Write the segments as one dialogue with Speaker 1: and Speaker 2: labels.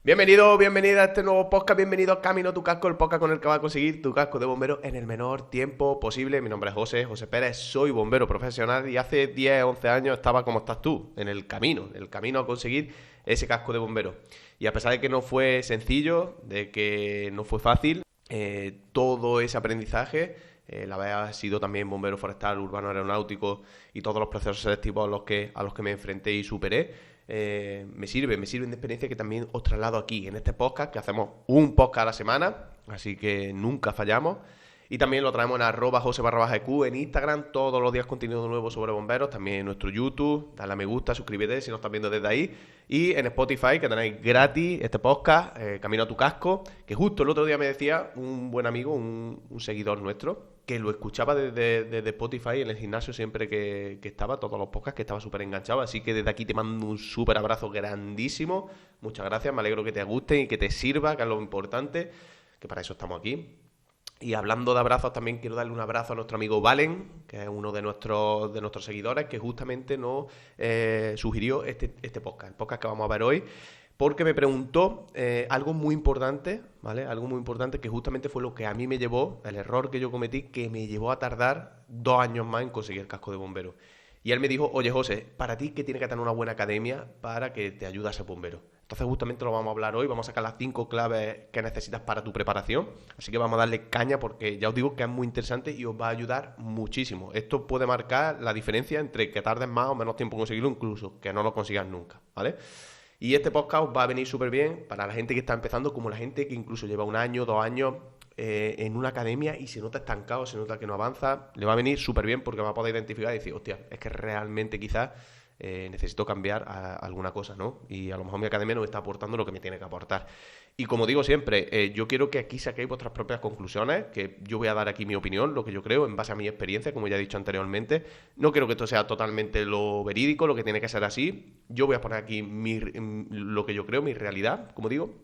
Speaker 1: Bienvenido, bienvenida a este nuevo podcast, bienvenido a Camino a tu casco, el podcast con el que vas a conseguir tu casco de bombero en el menor tiempo posible. Mi nombre es José Pérez, soy bombero profesional y hace 10, 11 años estaba como estás tú, en el camino a conseguir ese casco de bombero. Y a pesar de que no fue sencillo, de que no fue fácil, todo ese aprendizaje, la verdad ha sido también bombero forestal, urbano aeronáutico y todos los procesos selectivos a los que me enfrenté y superé. Me sirven de experiencia que también os traslado aquí, en este podcast, que hacemos un podcast a la semana, así que nunca fallamos. Y también lo traemos en @Jose_EQ en Instagram, todos los días contenido nuevo sobre bomberos, también en nuestro YouTube, dale a me gusta, suscríbete si nos estás viendo desde ahí. Y en Spotify, que tenéis gratis este podcast, Camino a tu casco, que justo el otro día me decía un buen amigo, un seguidor nuestro, que lo escuchaba desde Spotify en el gimnasio siempre que estaba, todos los podcasts, que estaba súper enganchado. Así que desde aquí te mando un súper abrazo grandísimo. Muchas gracias, me alegro que te guste y que te sirva, que es lo importante, que para eso estamos aquí. Y hablando de abrazos, también quiero darle un abrazo a nuestro amigo Valen, que es uno de nuestros seguidores, que justamente nos sugirió este podcast, el podcast que vamos a ver hoy, porque me preguntó algo muy importante, ¿vale? Algo muy importante que justamente fue lo que a mí me llevó, el error que yo cometí, que me llevó a tardar 2 años más en conseguir el casco de bombero. Y él me dijo, oye José, para ti que tiene que tener una buena academia para que te ayude a ser bombero. Entonces justamente lo vamos a hablar hoy, vamos a sacar las 5 claves que necesitas para tu preparación. Así que vamos a darle caña porque ya os digo que es muy interesante y os va a ayudar muchísimo. Esto puede marcar la diferencia entre que tardes más o menos tiempo en conseguirlo, incluso que no lo consigas nunca, ¿vale? Y este podcast os va a venir súper bien para la gente que está empezando, como la gente que incluso lleva 1 año, 2 años en una academia y se nota estancado, se nota que no avanza. Le va a venir súper bien porque va a poder identificar y decir, hostia, es que realmente quizás necesito cambiar alguna cosa, ¿no? Y a lo mejor mi academia no me está aportando lo que me tiene que aportar. Y como digo siempre, yo quiero que aquí saquéis vuestras propias conclusiones, que yo voy a dar aquí mi opinión, lo que yo creo, en base a mi experiencia, como ya he dicho anteriormente. No quiero que esto sea totalmente lo verídico, lo que tiene que ser así. Yo voy a poner aquí lo que yo creo, mi realidad, como digo,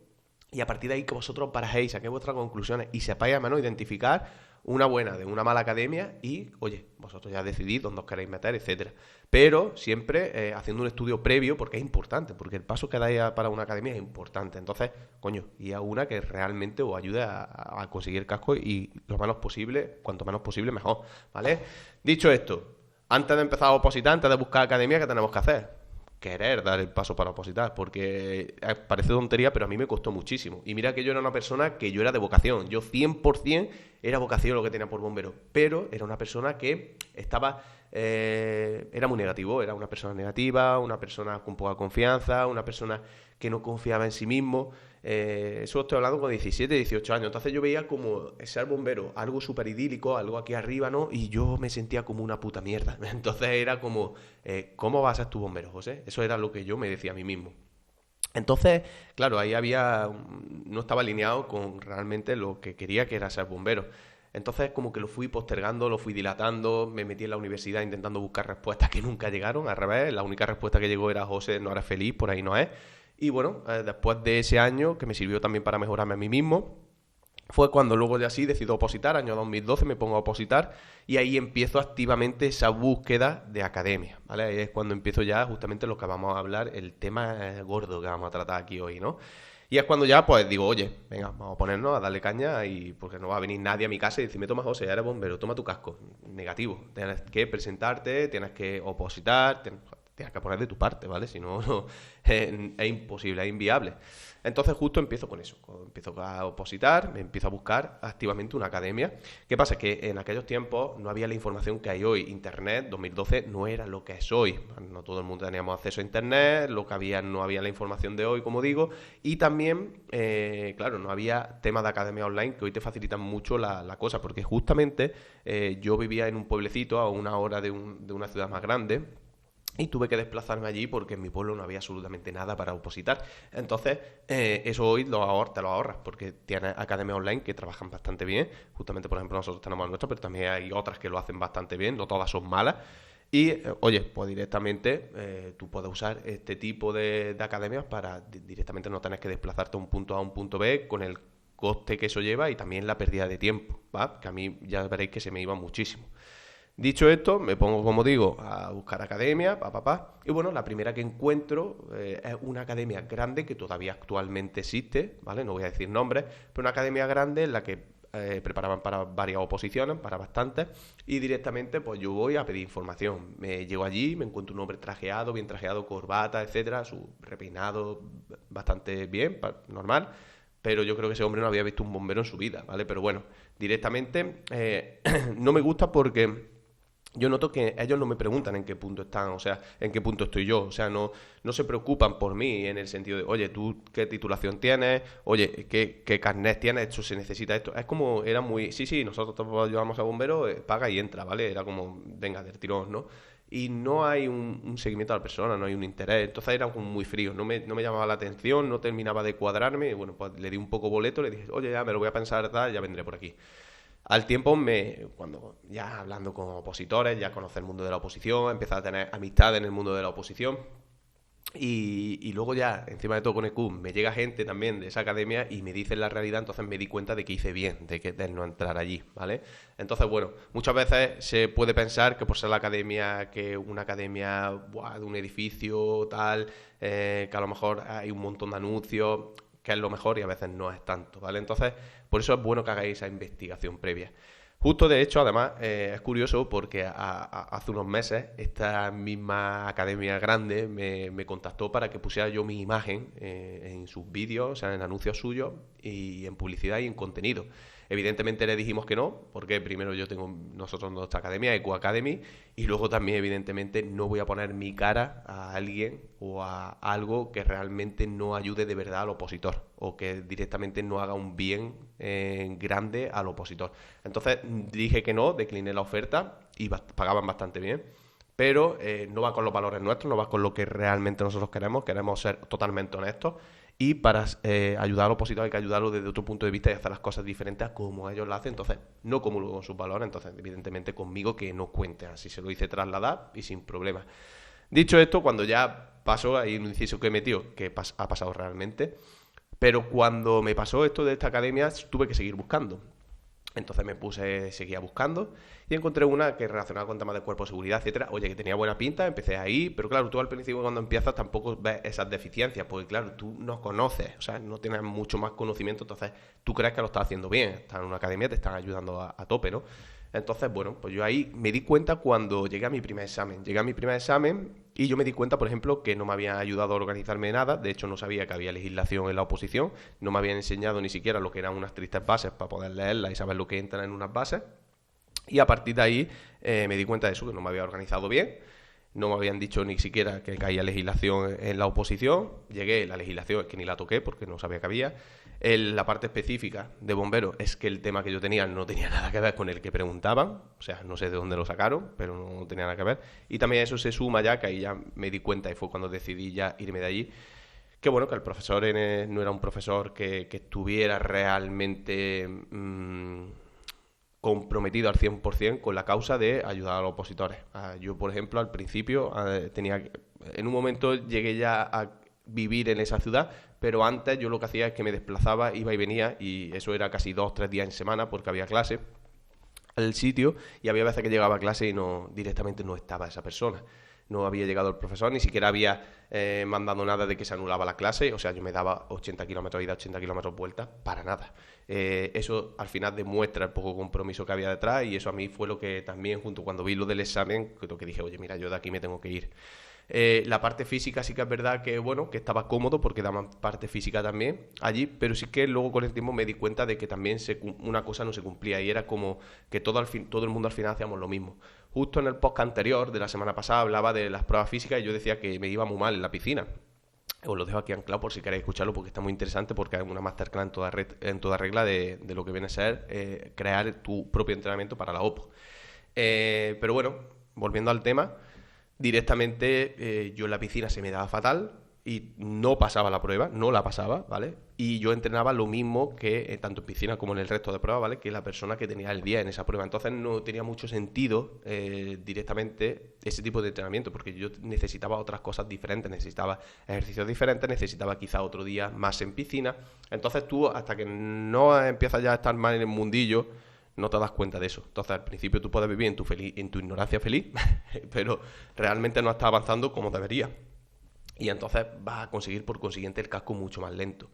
Speaker 1: y a partir de ahí que vosotros barajéis, saquéis vuestras conclusiones y sepáis a mano identificar una buena de una mala academia y, oye, vosotros ya decidís dónde os queréis meter, etcétera. Pero siempre haciendo un estudio previo porque es importante, porque el paso que dais para una academia es importante. Entonces, coño, y a una que realmente os ayude a conseguir el casco y lo menos posible, cuanto menos posible, mejor, ¿vale? Dicho esto, antes de empezar a opositar, antes de buscar academia, ¿qué tenemos que hacer? Querer dar el paso para opositar, porque parece tontería, pero a mí me costó muchísimo. Y mira que yo era una persona que yo era de vocación, yo 100% era vocación lo que tenía por bombero, pero era una persona que era muy negativo, era una persona negativa, una persona con poca confianza, una persona que no confiaba en sí mismo. Eso estoy hablando con 17, 18 años. Entonces yo veía como ser bombero, algo súper idílico, algo aquí arriba, ¿no? Y yo me sentía como una puta mierda. Entonces era como, ¿cómo vas a ser tu bombero, José? Eso era lo que yo me decía a mí mismo. Entonces, claro, ahí no estaba alineado con realmente lo que quería, que era ser bombero. Entonces, como que lo fui postergando, lo fui dilatando, me metí en la universidad intentando buscar respuestas que nunca llegaron, al revés, la única respuesta que llegó era José, no eres feliz, por ahí no es. Y bueno, después de ese año, que me sirvió también para mejorarme a mí mismo, fue cuando luego ya sí decido opositar, año 2012 me pongo a opositar y ahí empiezo activamente esa búsqueda de academia, ¿vale? Ahí es cuando empiezo ya justamente lo que vamos a hablar, el tema gordo que vamos a tratar aquí hoy, ¿no? Y es cuando ya pues digo, oye, venga, vamos a ponernos a darle caña y porque no va a venir nadie a mi casa y decirme, toma José, eres bombero, toma tu casco. Negativo, tienes que presentarte, tienes que opositar, tienes que poner de tu parte, ¿vale? Si no, es imposible, es inviable. Entonces justo empiezo con eso, empiezo a opositar, me empiezo a buscar activamente una academia. ¿Qué pasa? Que en aquellos tiempos no había la información que hay hoy. Internet 2012 no era lo que es hoy. No todo el mundo teníamos acceso a Internet, lo que había no había la información de hoy, como digo, y también, claro, no había temas de academia online que hoy te facilitan mucho la cosa, porque justamente yo vivía en un pueblecito a 1 hora de una ciudad más grande. Y tuve que desplazarme allí porque en mi pueblo no había absolutamente nada para opositar. Entonces, eso hoy te lo ahorras porque tienes academias online que trabajan bastante bien. Justamente, por ejemplo, nosotros tenemos la nuestra, pero también hay otras que lo hacen bastante bien. No todas son malas. Y, oye, pues directamente tú puedes usar este tipo de academias para directamente no tener que desplazarte a un punto A a un punto B con el coste que eso lleva y también la pérdida de tiempo, ¿va? Que a mí ya veréis que se me iba muchísimo. Dicho esto, me pongo, como digo, a buscar academia, y bueno, la primera que encuentro es una academia grande que todavía actualmente existe, ¿vale? No voy a decir nombres, pero una academia grande en la que preparaban para varias oposiciones, para bastantes, y directamente pues yo voy a pedir información. Me llego allí, me encuentro un hombre trajeado, bien trajeado, corbata, etcétera, su repeinado bastante bien, normal, pero yo creo que ese hombre no había visto un bombero en su vida, ¿vale? Pero bueno, directamente no me gusta porque yo noto que ellos no me preguntan en qué punto están, o sea, en qué punto estoy yo, o sea, no se preocupan por mí en el sentido de, oye, tú qué titulación tienes, oye, qué carnet tienes, esto se necesita esto. Es como, era muy, sí, sí, nosotros te llevamos a bombero, paga y entra, ¿vale? Era como, venga, del tirón, ¿no? Y no hay un seguimiento a la persona, no hay un interés, entonces era como muy frío, no me llamaba la atención, no terminaba de cuadrarme, y bueno, pues le di un poco boleto, le dije, oye, ya me lo voy a pensar, tal, ya vendré por aquí. Al tiempo, cuando ya hablando con opositores, ya conocer el mundo de la oposición, empezar a tener amistad en el mundo de la oposición. Y luego ya, encima de todo con EQ, me llega gente también de esa academia y me dicen la realidad, entonces me di cuenta de que hice bien, de no entrar allí, ¿vale? Entonces, bueno, muchas veces se puede pensar que por ser la academia, que una academia buah, de un edificio tal, que a lo mejor hay un montón de anuncios, que es lo mejor y a veces no es tanto, ¿vale? Entonces, por eso es bueno que hagáis esa investigación previa. Justo de hecho, además, es curioso porque hace unos meses esta misma academia grande me contactó para que pusiera yo mi imagen en sus vídeos, o sea, en anuncios suyos y en publicidad y en contenido. Evidentemente le dijimos que no, porque primero nosotros nuestra academia, Eco Academy, y luego también evidentemente no voy a poner mi cara a alguien o a algo que realmente no ayude de verdad al opositor o que directamente no haga un bien grande al opositor. Entonces dije que no, decliné la oferta y pagaban bastante bien, pero no va con los valores nuestros, no va con lo que realmente nosotros queremos ser totalmente honestos y para ayudar al opositor hay que ayudarlo desde otro punto de vista y hacer las cosas diferentes a como ellos lo hacen, entonces no comulgo con sus valores, entonces evidentemente conmigo que no cuenten, así se lo hice trasladar y sin problema. Dicho esto, cuando ya pasó, hay un inciso que he metido que ha pasado realmente, pero cuando me pasó esto de esta academia tuve que seguir buscando. Entonces seguía buscando y encontré una que relacionada con temas de cuerpo, seguridad, etcétera. Oye, que tenía buena pinta, empecé ahí, pero claro, tú al principio cuando empiezas tampoco ves esas deficiencias, porque claro, tú no conoces, o sea, no tienes mucho más conocimiento, entonces tú crees que lo estás haciendo bien, estás en una academia, te están ayudando a tope, ¿no? Entonces, bueno, pues yo ahí me di cuenta cuando llegué a mi primer examen. Llegué a mi primer examen y yo me di cuenta, por ejemplo, que no me había ayudado a organizarme nada. De hecho, no sabía que había legislación en la oposición. No me habían enseñado ni siquiera lo que eran unas tristes bases para poder leerlas y saber lo que entra en unas bases. Y a partir de ahí me di cuenta de eso, que no me había organizado bien. No me habían dicho ni siquiera que caía legislación en la oposición. Llegué, la legislación es que ni la toqué porque no sabía que había. La parte específica de bomberos es que el tema que yo tenía no tenía nada que ver con el que preguntaban. O sea, no sé de dónde lo sacaron, pero no tenía nada que ver. Y también eso se suma ya, que ahí ya me di cuenta y fue cuando decidí ya irme de allí. Que bueno, que el profesor no era un profesor que estuviera realmente comprometido al 100% con la causa de ayudar a los opositores. Yo, por ejemplo, al principio en un momento llegué ya a vivir en esa ciudad, pero antes yo lo que hacía es que me desplazaba, iba y venía, y eso era casi 2 o 3 días en semana porque había clase al sitio y había veces que llegaba a clase y no directamente no estaba esa persona. No había llegado el profesor, ni siquiera había mandado nada de que se anulaba la clase, o sea, yo me daba 80 kilómetros ida, 80 kilómetros vuelta, para nada. Eso al final demuestra el poco compromiso que había detrás y eso a mí fue lo que también, junto cuando vi lo del examen, creo que dije, oye, mira, yo de aquí me tengo que ir. La parte física sí que es verdad que, bueno, que estaba cómodo porque daban parte física también allí, pero sí que luego con el tiempo me di cuenta de que también una cosa no se cumplía y era como que todo el mundo al final hacíamos lo mismo. Justo en el podcast anterior de la semana pasada hablaba de las pruebas físicas y yo decía que me iba muy mal en la piscina. Os lo dejo aquí anclado por si queréis escucharlo porque está muy interesante porque hay una masterclass en toda regla de lo que viene a ser crear tu propio entrenamiento para la OPO. Pero bueno, volviendo al tema, directamente yo en la piscina se me daba fatal y no pasaba la prueba, no la pasaba, ¿vale? Y yo entrenaba lo mismo que tanto en piscina como en el resto de pruebas, ¿vale? Que la persona que tenía el día en esa prueba. Entonces no tenía mucho sentido directamente ese tipo de entrenamiento porque yo necesitaba otras cosas diferentes, necesitaba ejercicios diferentes, necesitaba quizá otro día más en piscina. Entonces tú, hasta que no empiezas ya a estar mal en el mundillo, no te das cuenta de eso. Entonces, al principio tú puedes vivir en tu ignorancia feliz, pero realmente no estás avanzando como debería. Y entonces vas a conseguir, por consiguiente, el casco mucho más lento.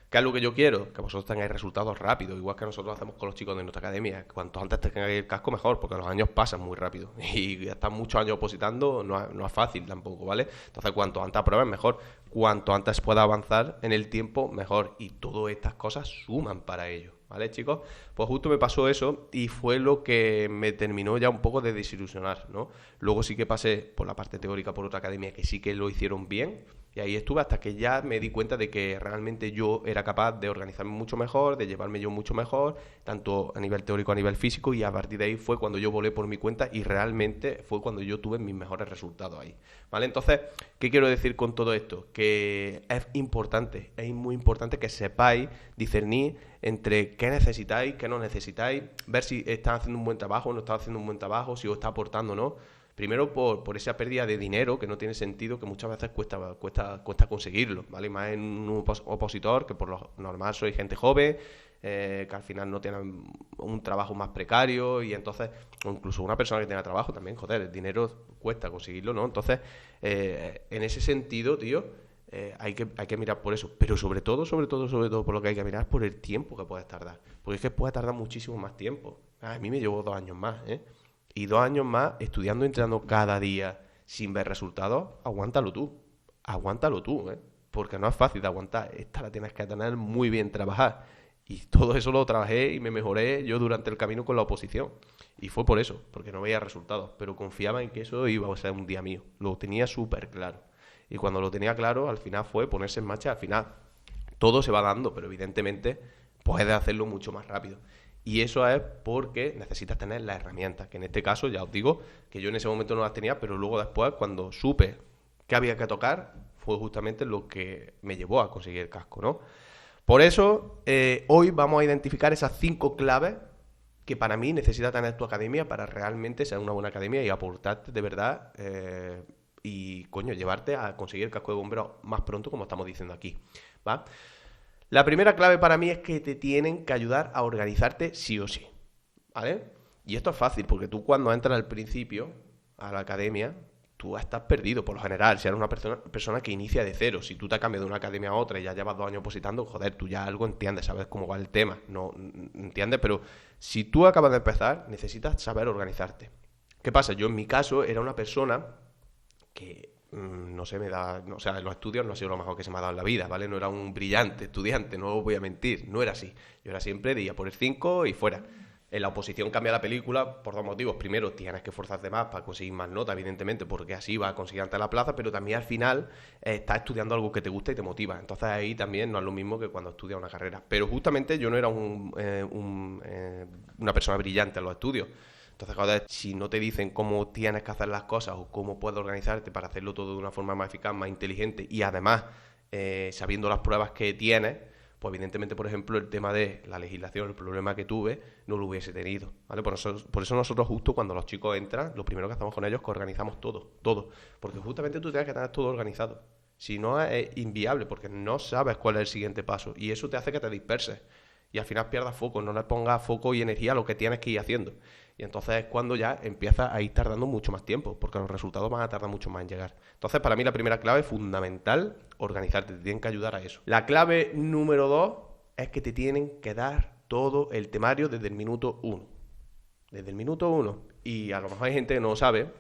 Speaker 1: ¿Qué es lo que yo quiero? Que vosotros tengáis resultados rápidos, igual que nosotros hacemos con los chicos de nuestra academia. Cuanto antes tengáis el casco, mejor, porque los años pasan muy rápido. Y estar muchos años opositando no es fácil tampoco, ¿vale? Entonces, cuanto antes apruebes, mejor. Cuanto antes puedas avanzar en el tiempo, mejor. Y todas estas cosas suman para ello, ¿vale, chicos? Pues justo me pasó eso y fue lo que me terminó ya un poco de desilusionar, ¿no? Luego sí que pasé por la parte teórica por otra academia que sí que lo hicieron bien. Y ahí estuve hasta que ya me di cuenta de que realmente yo era capaz de organizarme mucho mejor, de llevarme yo mucho mejor, tanto a nivel teórico, a nivel físico, y a partir de ahí fue cuando yo volé por mi cuenta y realmente fue cuando yo tuve mis mejores resultados ahí, ¿vale? Entonces, ¿qué quiero decir con todo esto? Que es muy importante que sepáis discernir entre qué necesitáis, qué no necesitáis, ver si están haciendo un buen trabajo o no están haciendo un buen trabajo, si os está aportando o no. Primero por esa pérdida de dinero que no tiene sentido, que muchas veces cuesta conseguirlo, ¿vale? Más en un opositor, que por lo normal soy gente joven, que al final no tienen un trabajo más precario y entonces, o incluso una persona que tenga trabajo también, joder, el dinero cuesta conseguirlo, ¿no? Entonces, en ese sentido, tío, hay que mirar por eso, pero sobre todo por lo que hay que mirar es por el tiempo que puedes tardar, porque es que puede tardar muchísimo más tiempo. A mí me llevó 2 años más, ¿eh? Y 2 años más estudiando y entrenando cada día sin ver resultados, aguántalo tú, ¿eh? Porque no es fácil de aguantar, esta la tienes que tener muy bien trabajada. Y todo eso lo trabajé y me mejoré yo durante el camino con la oposición. Y fue por eso, porque no veía resultados, pero confiaba en que eso iba a ser un día mío. Lo tenía súper claro. Y cuando lo tenía claro, al final fue ponerse en marcha, al final todo se va dando, pero evidentemente puedes hacerlo mucho más rápido. Y eso es porque necesitas tener las herramientas, que en este caso ya os digo que yo en ese momento no las tenía, pero luego después cuando supe que había que tocar, fue justamente lo que me llevó a conseguir el casco, ¿no? Por eso, hoy vamos a identificar esas 5 claves que para mí necesita tener tu academia para realmente ser una buena academia y aportarte de verdad y, coño, llevarte a conseguir el casco de bombero más pronto, como estamos diciendo aquí, ¿va? La primera clave para mí es que te tienen que ayudar a organizarte sí o sí, ¿vale? Y esto es fácil, porque tú cuando entras al principio a la academia, tú estás perdido por lo general. Si eres una persona que inicia de cero, si tú te cambias de una academia a otra y ya llevas 2 años opositando, joder, tú ya algo entiendes, sabes cómo va el tema, no entiendes, pero si tú acabas de empezar, necesitas saber organizarte. ¿Qué pasa? Yo en mi caso era una persona que no se me da, no, o sea, en los estudios no ha sido lo mejor que se me ha dado en la vida, ¿vale? No era un brillante estudiante, no os voy a mentir, no era así. Yo era siempre de ir a por el 5 y fuera. En la oposición cambia la película por 2 motivos. Primero, tienes que esforzarte más para conseguir más nota, evidentemente, porque así vas a conseguir ante la plaza, pero también al final estás estudiando algo que te gusta y te motiva. Entonces ahí también no es lo mismo que cuando estudias una carrera. Pero justamente yo no era una persona brillante en los estudios. Entonces, joder, si no te dicen cómo tienes que hacer las cosas o cómo puedes organizarte para hacerlo todo de una forma más eficaz, más inteligente y además sabiendo las pruebas que tienes, pues evidentemente, por ejemplo, el tema de la legislación, el problema que tuve, no lo hubiese tenido, ¿vale? Por eso nosotros justo cuando los chicos entran, lo primero que hacemos con ellos es que organizamos todo, porque justamente tú tienes que tener todo organizado. Si no, es inviable, porque no sabes cuál es el siguiente paso y eso te hace que te disperses y al final pierdas foco, no le pongas foco y energía a lo que tienes que ir haciendo. Y entonces es cuando ya empiezas a ir tardando mucho más tiempo, porque los resultados van a tardar mucho más en llegar. Entonces, para mí la primera clave es fundamental, organizarte, te tienen que ayudar a eso. La clave número 2 es que te tienen que dar todo el temario desde el minuto 1. Desde el minuto 1. Y a lo mejor hay gente que no lo sabe,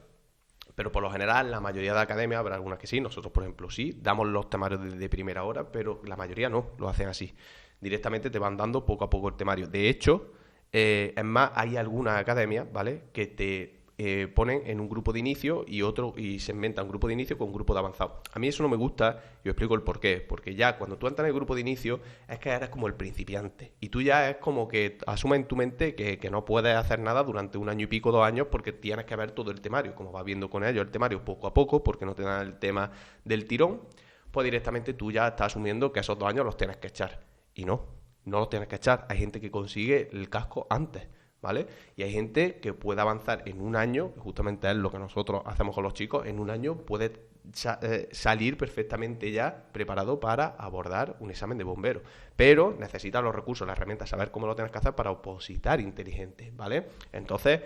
Speaker 1: pero por lo general la mayoría de academias, habrá algunas que sí, nosotros por ejemplo sí, damos los temarios desde primera hora, pero la mayoría no, lo hacen así. Directamente te van dando poco a poco el temario. De hecho, es más, hay algunas academias, ¿vale? Que te ponen en un grupo de inicio y segmentan un grupo de inicio con un grupo de avanzado. A mí eso no me gusta y os explico el por qué. Porque ya cuando tú entras en el grupo de inicio es que eres como el principiante. Y tú ya es como que asumes en tu mente que no puedes hacer nada durante 1 año y pico, 2 años, porque tienes que ver todo el temario. Como vas viendo con ellos el temario poco a poco, porque no te dan el tema del tirón, pues directamente tú ya estás asumiendo que esos 2 años los tienes que echar. Y no los tienes que echar. Hay gente que consigue el casco antes, ¿vale? Y hay gente que puede avanzar en 1 año, que justamente es lo que nosotros hacemos con los chicos, en 1 año puede salir perfectamente ya preparado para abordar un examen de bombero. Pero necesitas los recursos, las herramientas, saber cómo lo tienes que hacer para opositar inteligente, ¿vale? Entonces,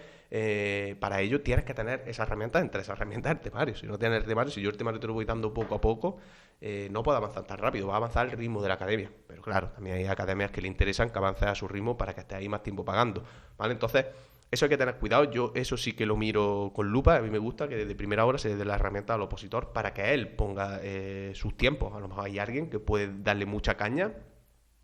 Speaker 1: para ello tienes que tener esas herramientas, entre esas herramientas el temario. Si no tienes el temario, si yo el temario te lo voy dando poco a poco, no puedo avanzar tan rápido, va a avanzar el ritmo de la academia. Pero claro, también hay academias que le interesan que avances a su ritmo para que estés ahí más tiempo pagando, ¿vale? Entonces, eso hay que tener cuidado, yo eso sí que lo miro con lupa, a mí me gusta que desde primera hora se le dé la herramienta al opositor para que él ponga sus tiempos. A lo mejor hay alguien que puede darle mucha caña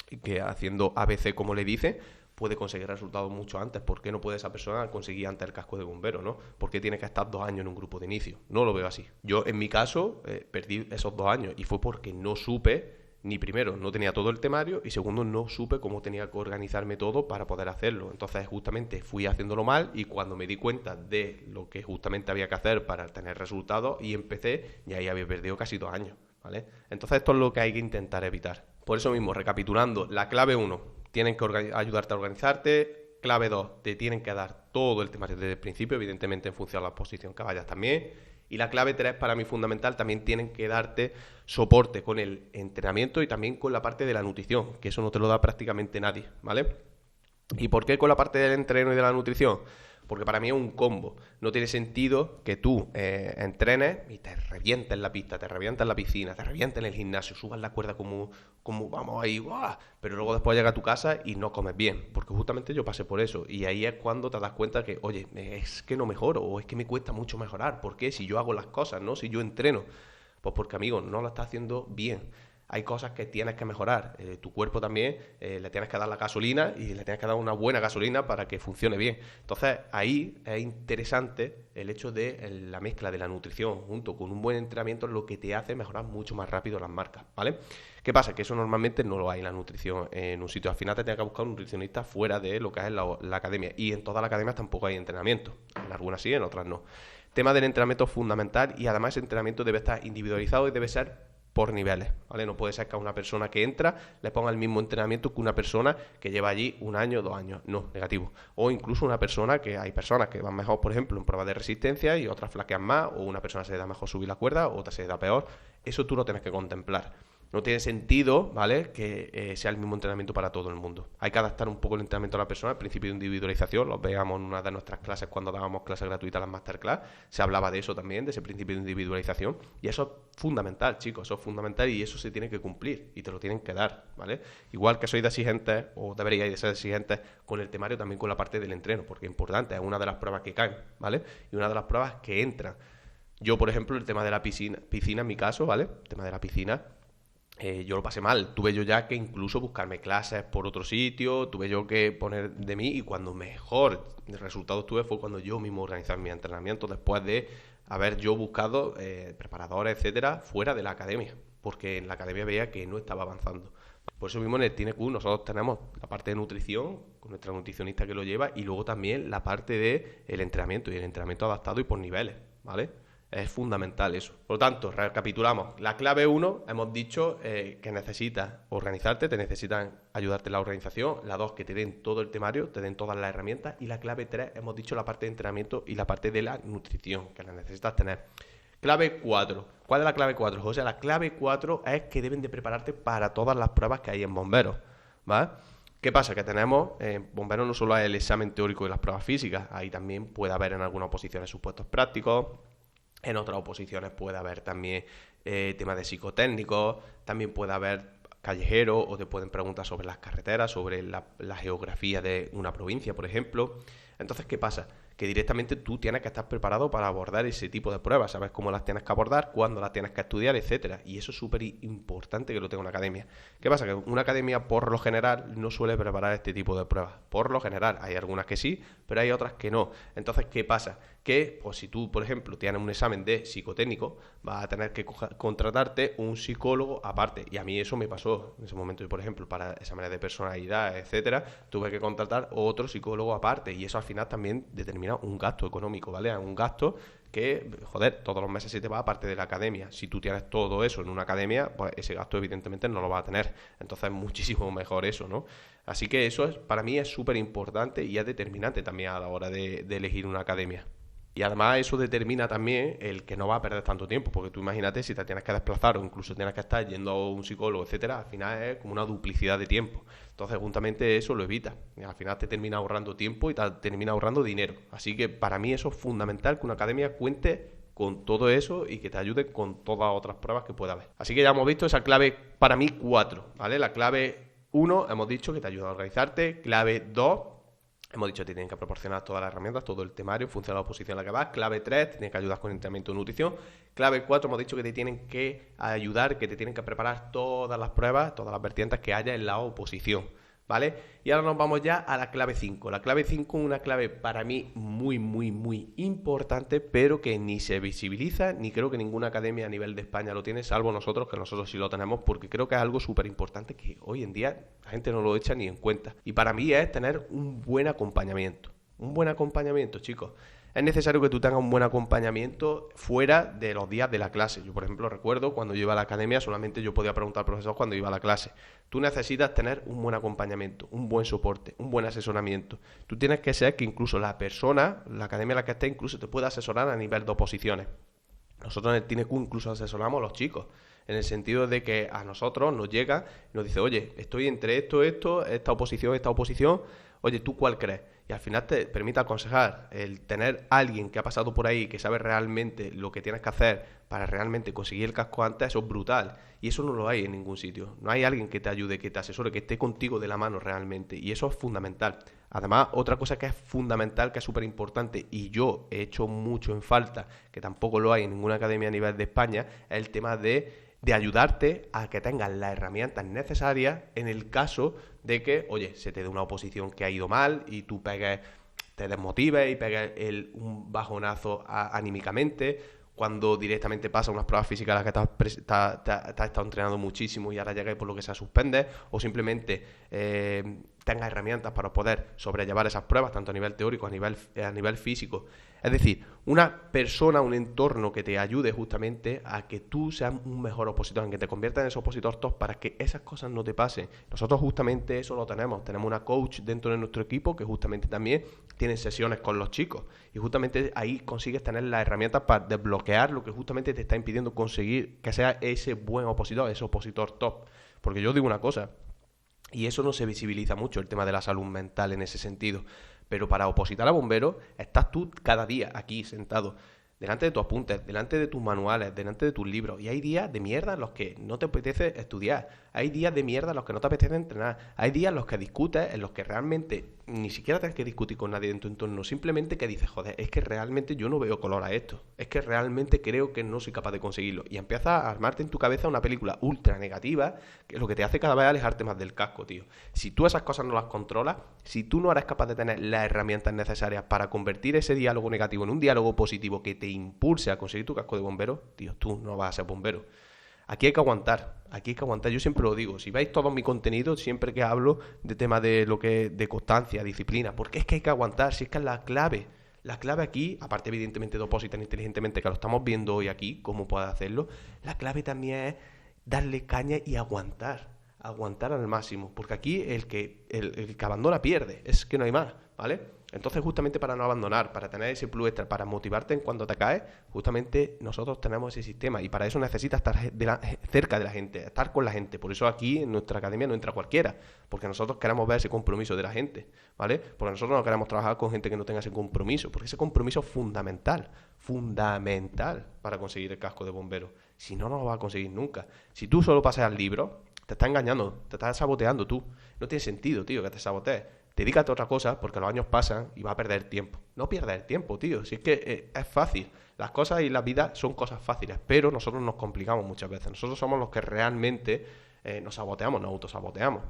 Speaker 1: y que haciendo ABC como le dice puede conseguir resultados mucho antes. ¿Por qué no puede esa persona conseguir antes el casco de bombero, no? ¿Por qué tiene que estar 2 años en un grupo de inicio? No lo veo así. Yo en mi caso perdí esos 2 años y fue porque no supe. Ni primero, no tenía todo el temario y segundo, no supe cómo tenía que organizarme todo para poder hacerlo. Entonces, justamente fui haciéndolo mal y cuando me di cuenta de lo que justamente había que hacer para tener resultados y empecé, ya ahí había perdido casi 2 años, ¿vale? Entonces, esto es lo que hay que intentar evitar. Por eso mismo, recapitulando, la clave 1, tienen que ayudarte a organizarte. Clave 2, te tienen que dar todo el temario desde el principio, evidentemente en función a la posición que vayas también. Y la clave 3, para mí fundamental, también tienen que darte soporte con el entrenamiento y también con la parte de la nutrición, que eso no te lo da prácticamente nadie, ¿vale? ¿Y por qué con la parte del entreno y de la nutrición? Porque para mí es un combo. No tiene sentido que tú entrenes y te revientes en la pista, te revientes en la piscina, te revientes en el gimnasio, subas la cuerda como vamos ahí, ¡guau! Pero luego después llegas a tu casa y no comes bien. Porque justamente yo pasé por eso. Y ahí es cuando te das cuenta que, oye, es que no mejoro o es que me cuesta mucho mejorar. ¿Por qué? Si yo hago las cosas, ¿no? Si yo entreno. Pues porque, amigo, no lo estás haciendo bien. Hay cosas que tienes que mejorar. Tu cuerpo también le tienes que dar la gasolina y le tienes que dar una buena gasolina para que funcione bien. Entonces, ahí es interesante el hecho de la mezcla de la nutrición junto con un buen entrenamiento, lo que te hace mejorar mucho más rápido las marcas, ¿vale? ¿Qué pasa? Que eso normalmente no lo hay en la nutrición en un sitio. Al final te tienes que buscar un nutricionista fuera de lo que es la academia. Y en todas las academias tampoco hay entrenamiento. En algunas sí, en otras no. Tema del entrenamiento es fundamental y además ese entrenamiento debe estar individualizado y debe ser por niveles, ¿vale? No puede ser que a una persona que entra le ponga el mismo entrenamiento que una persona que lleva allí 1 año, 2 años. No, negativo. O incluso una persona que hay personas que van mejor, por ejemplo, en pruebas de resistencia y otras flaquean más, o una persona se le da mejor subir la cuerda, o otra se le da peor. Eso tú lo tienes que contemplar. No tiene sentido, ¿vale?, que sea el mismo entrenamiento para todo el mundo. Hay que adaptar un poco el entrenamiento a la persona, el principio de individualización, lo veíamos en una de nuestras clases cuando dábamos clases gratuitas, las masterclass, se hablaba de eso también, de ese principio de individualización, y eso es fundamental, chicos, eso es fundamental y eso se tiene que cumplir y te lo tienen que dar, ¿vale? Igual que sois de exigentes, o deberíais de ser exigentes con el temario, también con la parte del entreno, porque es importante, es una de las pruebas que caen, ¿vale? Y una de las pruebas que entran. Yo, por ejemplo, el tema de la piscina en mi caso, ¿vale? El tema de la piscina, yo lo pasé mal, tuve yo ya que incluso buscarme clases por otro sitio, tuve yo que poner de mí y cuando mejor resultados tuve fue cuando yo mismo organizaba mi entrenamiento después de haber yo buscado preparadores, etcétera, fuera de la academia, porque en la academia veía que no estaba avanzando. Por eso mismo en el TineQ nosotros tenemos la parte de nutrición, con nuestra nutricionista que lo lleva, y luego también la parte de el entrenamiento, y el entrenamiento adaptado y por niveles, ¿vale? Es fundamental eso. Por lo tanto, recapitulamos. La clave 1, hemos dicho que necesitas organizarte, te necesitan ayudarte en la organización. La 2, que te den todo el temario, te den todas las herramientas. Y la clave 3, hemos dicho la parte de entrenamiento y la parte de la nutrición, que la necesitas tener. Clave 4. ¿Cuál es la clave 4, José? La clave 4 es que deben de prepararte para todas las pruebas que hay en bomberos, ¿vale? ¿Qué pasa? Que tenemos, bomberos no solo es el examen teórico y las pruebas físicas, ahí también puede haber en algunas oposiciones supuestos prácticos. En otras oposiciones puede haber también temas de psicotécnicos, también puede haber callejeros o te pueden preguntar sobre las carreteras, sobre la geografía de una provincia, por ejemplo. Entonces, ¿qué pasa? Que directamente tú tienes que estar preparado para abordar ese tipo de pruebas, sabes cómo las tienes que abordar, cuándo las tienes que estudiar, etcétera. Y eso es súper importante que lo tenga una academia. ¿Qué pasa? Que una academia, por lo general, no suele preparar este tipo de pruebas. Por lo general, hay algunas que sí, pero hay otras que no. Entonces, ¿qué pasa? Que, pues si tú, por ejemplo, tienes un examen de psicotécnico, vas a tener que contratarte un psicólogo aparte. Y a mí eso me pasó en ese momento. Yo, por ejemplo, para exámenes de personalidad, etcétera, tuve que contratar otro psicólogo aparte. Y eso al final también determina un gasto económico, ¿vale? Un gasto que, joder, todos los meses se te va aparte de la academia. Si tú tienes todo eso en una academia, pues ese gasto evidentemente no lo vas a tener. Entonces es muchísimo mejor eso, ¿no? Así que eso para mí es súper importante y es determinante también a la hora de elegir una academia. Y además eso determina también el que no va a perder tanto tiempo, porque tú imagínate si te tienes que desplazar o incluso tienes que estar yendo a un psicólogo, etcétera, al final es como una duplicidad de tiempo. Entonces, juntamente eso lo evita. Y al final te termina ahorrando tiempo y te termina ahorrando dinero. Así que para mí eso es fundamental, que una academia cuente con todo eso y que te ayude con todas otras pruebas que pueda haber. Así que ya hemos visto esa clave, para mí 4, ¿vale? La clave 1 hemos dicho que te ayuda a organizarte. Clave 2, hemos dicho que te tienen que proporcionar todas las herramientas, todo el temario en función de la oposición en la que vas. Clave 3, te tienen que ayudar con entrenamiento de nutrición. Clave 4, hemos dicho que te tienen que ayudar, que te tienen que preparar todas las pruebas, todas las vertientes que haya en la oposición, ¿vale? Y ahora nos vamos ya a la clave 5. La clave 5 es una clave para mí muy, muy, muy importante, pero que ni se visibiliza, ni creo que ninguna academia a nivel de España lo tiene, salvo nosotros, que nosotros sí lo tenemos, porque creo que es algo súper importante que hoy en día la gente no lo echa ni en cuenta. Y para mí es tener un buen acompañamiento. Un buen acompañamiento, chicos. Es necesario que tú tengas un buen acompañamiento fuera de los días de la clase. Yo, por ejemplo, recuerdo cuando yo iba a la academia, solamente yo podía preguntar al profesor cuando iba a la clase. Tú necesitas tener un buen acompañamiento, un buen soporte, un buen asesoramiento. Tú tienes que ser que incluso la persona, la academia en la que estés, incluso te pueda asesorar a nivel de oposiciones. Nosotros en el TineQ incluso asesoramos a los chicos, en el sentido de que a nosotros nos llega y nos dice, oye, estoy entre esto, esta oposición, oye, ¿tú cuál crees? Y al final te permite aconsejar. El tener a alguien que ha pasado por ahí, que sabe realmente lo que tienes que hacer para realmente conseguir el casco antes, eso es brutal. Y eso no lo hay en ningún sitio. No hay alguien que te ayude, que te asesore, que esté contigo de la mano realmente. Y eso es fundamental. Además, otra cosa que es fundamental, que es súper importante, y yo he hecho mucho en falta, que tampoco lo hay en ninguna academia a nivel de España, es el tema de ayudarte a que tengas las herramientas necesarias en el caso de que, oye, se te dé una oposición que ha ido mal y tú pegues, te desmotives y pegues un bajonazo anímicamente, cuando directamente pasa unas pruebas físicas a las que te has estado entrenando muchísimo y ahora llegas y por lo que sea suspendes, o simplemente tengas herramientas para poder sobrellevar esas pruebas, tanto a nivel teórico, a nivel físico. Es decir, una persona, un entorno que te ayude justamente a que tú seas un mejor opositor, en que te conviertas en ese opositor top para que esas cosas no te pasen. Nosotros justamente eso lo tenemos. Tenemos una coach dentro de nuestro equipo que justamente también tiene sesiones con los chicos. Y justamente ahí consigues tener las herramientas para desbloquear lo que justamente te está impidiendo conseguir que sea ese buen opositor, ese opositor top. Porque yo digo una cosa, y eso no se visibiliza mucho, el tema de la salud mental en ese sentido. Pero para opositar a bomberos, estás tú cada día aquí sentado, delante de tus apuntes, delante de tus manuales, delante de tus libros. Y hay días de mierda en los que no te apetece estudiar. Hay días de mierda en los que no te apetece entrenar. Hay días en los que discutes, en los que realmente ni siquiera tienes que discutir con nadie en tu entorno. Simplemente que dices, joder, es que realmente yo no veo color a esto. Es que realmente creo que no soy capaz de conseguirlo. Y empiezas a armarte en tu cabeza una película ultra negativa, que es lo que te hace cada vez alejarte más del casco, tío. Si tú esas cosas no las controlas, si tú no eres capaz de tener las herramientas necesarias para convertir ese diálogo negativo en un diálogo positivo que te impulse a conseguir tu casco de bombero, tío, tú no vas a ser bombero. Aquí hay que aguantar, aquí hay que aguantar. Yo siempre lo digo, si veis todo mi contenido, siempre que hablo de temas de lo que de constancia, disciplina, porque es que hay que aguantar, si es que es la clave. La clave aquí, aparte evidentemente de opositar inteligentemente, que lo estamos viendo hoy aquí, cómo puedes hacerlo, la clave también es darle caña y aguantar al máximo, porque aquí el que abandona pierde, es que no hay más, ¿vale? Entonces justamente para no abandonar, para tener ese plus extra, para motivarte en cuando te caes, justamente nosotros tenemos ese sistema y para eso necesitas estar cerca de la gente, estar con la gente. Por eso aquí en nuestra academia no entra cualquiera, porque nosotros queremos ver ese compromiso de la gente, ¿vale? Porque nosotros no queremos trabajar con gente que no tenga ese compromiso, porque ese compromiso es fundamental para conseguir el casco de bombero. Si no, no lo vas a conseguir nunca. Si tú solo pasas al libro, te estás engañando, te estás saboteando tú. No tiene sentido, tío, que te sabotees. Dedícate a otra cosa porque los años pasan y va a perder tiempo. No pierdas el tiempo, tío. Si es que es fácil. Las cosas y la vida son cosas fáciles, pero nosotros nos complicamos muchas veces. Nosotros somos los que realmente nos saboteamos, nos autosaboteamos.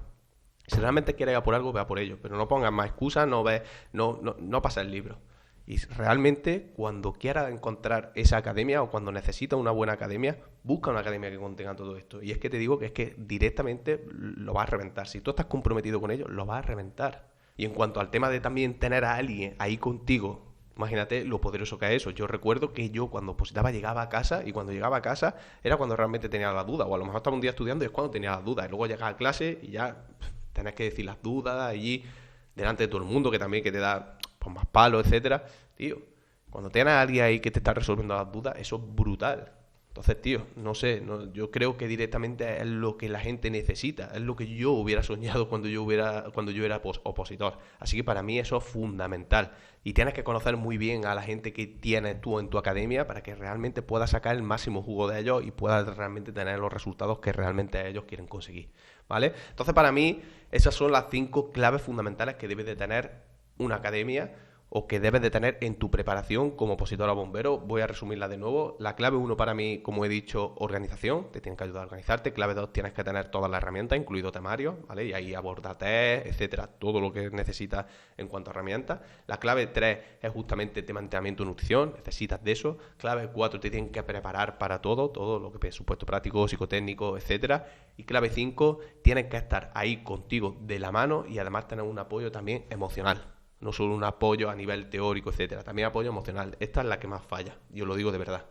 Speaker 1: Si realmente quieres ir a por algo, ve a por ello. Pero no pongas más excusas, no pasa el libro. Y realmente, cuando quieras encontrar esa academia o cuando necesitas una buena academia, busca una academia que contenga todo esto. Y es que te digo que es que directamente lo vas a reventar. Si tú estás comprometido con ello, lo vas a reventar. Y en cuanto al tema de también tener a alguien ahí contigo, imagínate lo poderoso que es eso. Yo recuerdo que yo cuando opositaba llegaba a casa y cuando llegaba a casa era cuando realmente tenía la duda. O a lo mejor estaba un día estudiando y es cuando tenía las dudas. Y luego llegaba a clase y ya tenés que decir las dudas allí delante de todo el mundo, que también que te da pues, más palos, etcétera. Tío, Cuando tienes a alguien ahí que te está resolviendo las dudas, eso es brutal. Entonces, tío, no sé, yo creo que directamente es lo que la gente necesita, es lo que yo hubiera soñado cuando yo era opositor. Así que para mí eso es fundamental. Y tienes que conocer muy bien a la gente que tienes tú en tu academia para que realmente puedas sacar el máximo jugo de ellos y puedas realmente tener los resultados que realmente ellos quieren conseguir, ¿vale? Entonces, para mí, esas son las 5 claves fundamentales que debe de tener una academia o que debes de tener en tu preparación como opositor a bombero. Voy a resumirla de nuevo. La clave 1 para mí, como he dicho, organización. Te tienen que ayudar a organizarte. Clave 2, tienes que tener todas las herramientas, incluido temario, ¿vale? Y ahí aborda test, etcétera, todo lo que necesitas en cuanto a herramientas. La clave 3 es justamente tema de entrenamiento y nutrición. Necesitas de eso. Clave 4, te tienen que preparar para todo lo que es presupuesto práctico, psicotécnico, etcétera. Y clave 5, tienes que estar ahí contigo de la mano y además tener un apoyo también emocional. No solo un apoyo a nivel teórico, etcétera, también apoyo emocional. Esta es la que más falla, yo lo digo de verdad.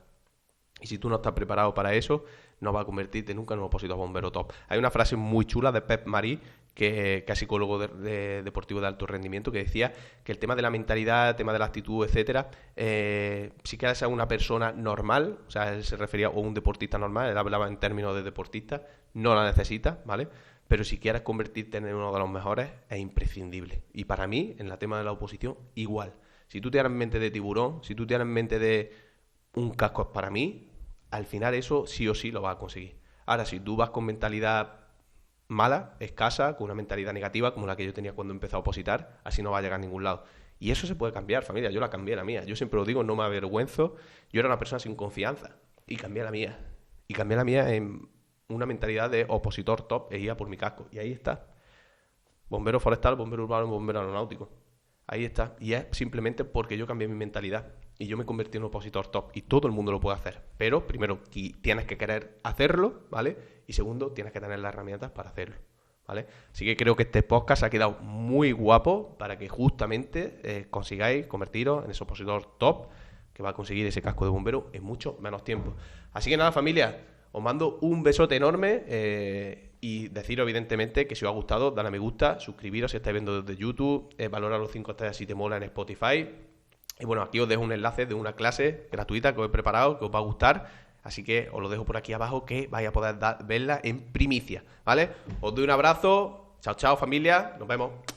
Speaker 1: Y si tú no estás preparado para eso, no vas a convertirte nunca en un opositor bombero top. Hay una frase muy chula de Pep Marí, que es psicólogo deportivo de alto rendimiento, que decía que el tema de la mentalidad, el tema de la actitud, etcétera, si quieres ser una persona normal, o sea, él se refería a un deportista normal, él hablaba en términos de deportista, no la necesitas, ¿vale? Pero si quieres convertirte en uno de los mejores, es imprescindible. Y para mí, en el tema de la oposición, igual. Si tú tienes mente de tiburón, si tú tienes mente de un casco es para mí, al final eso sí o sí lo vas a conseguir. Ahora, si tú vas con mentalidad mala, escasa, con una mentalidad negativa, como la que yo tenía cuando empecé a opositar, así no va a llegar a ningún lado. Y eso se puede cambiar, familia. Yo la cambié la mía. Yo siempre lo digo, no me avergüenzo. Yo era una persona sin confianza y cambié la mía. Y cambié la mía en una mentalidad de opositor top e iba por mi casco. Y ahí está. Bombero forestal, bombero urbano, bombero aeronáutico. Ahí está. Y es simplemente porque yo cambié mi mentalidad. Y yo me convertí en un opositor top. Y todo el mundo lo puede hacer. Pero, primero, tienes que querer hacerlo, ¿vale? Y segundo, tienes que tener las herramientas para hacerlo, ¿vale? Así que creo que este podcast ha quedado muy guapo para que justamente consigáis convertiros en ese opositor top que va a conseguir ese casco de bombero en mucho menos tiempo. Así que nada, familia, os mando un besote enorme y deciros evidentemente que si os ha gustado, dale a me gusta, suscribiros si estáis viendo desde YouTube, valorar los 5 estrellas si te mola en Spotify. Y bueno, aquí os dejo un enlace de una clase gratuita que os he preparado, que os va a gustar. Así que os lo dejo por aquí abajo, que vais a poder verla en primicia, ¿vale? Os doy un abrazo. Chao, chao, familia. Nos vemos.